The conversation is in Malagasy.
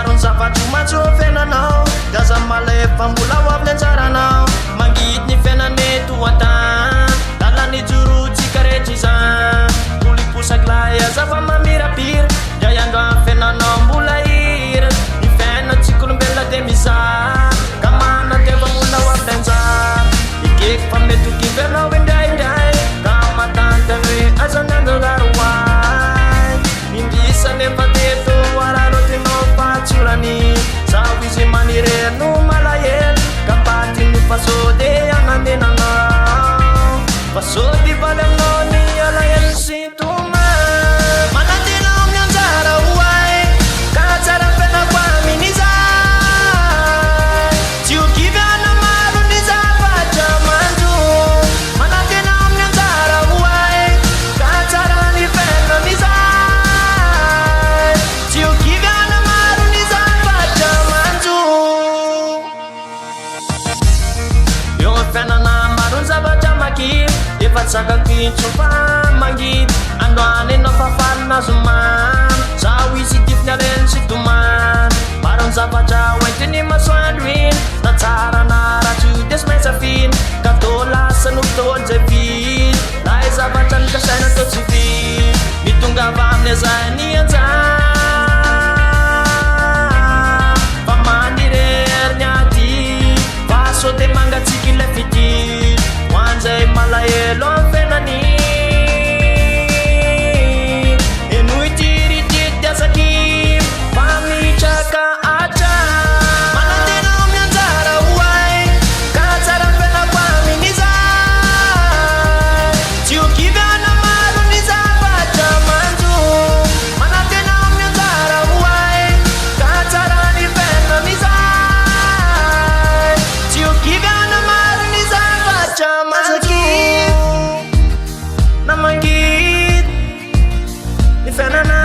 maro ny zavatro matso fiainanao daza malefa mbola ho avy ny anjaranao mangidy ny fiainane toatan dalany jorotsika rehetra izany poliposaklay azava mamirapira dray andro amin'ny fiainanao mbola hira ny fiainatsykolombelona de mizara ka manateva mbola ho avy ny anjara ikeko fa mety ho kiveranao indraindray ka matanta hoe azanandroraroay indisany efa teto ararotinao patsorany zaho izy manireno malahelo ka paty ny fasody agnamenanao fasody valy aminao ny alahelo sintoma manantenao amin'ny anjara hoay ka tsara fiainako amin'izay tsy ho kivyana maro ny zavatra manjo manantenao amin'ny anjara hoay ka tsara ny fiainan'izay tsy ho kivyana maro ny zavatra manjo eo amin'ny fiainana maro ny zavatra makiry efa tsakakitso fa mangidy androany anao fafalina zomany zaho izy tifiny areny sy domany maro ny zavatra hoentiny masoandro iny na tsara na ratso de sy maintsafiny ka tô lasa no tony zay vidy lahy zavatra ny kasaina tô tsy vidy mitongava amin'ny azay ny anjara fa manirery ny ady fa sode mangatsiky ilay fididy hoanzay malahelo amin'ny fiainany eno itirididy diasaky fa mitraka atra manantenao amin'ny anjara hoay ka tsara fiainako amin'izay tsy ho kivyana maro ny zavatra manjo manantenao amin'ny anjara hoay ka tsara ny fiainan'izay tsy ho kivyana maro ny zavatra manjo na mangidy ny fiainana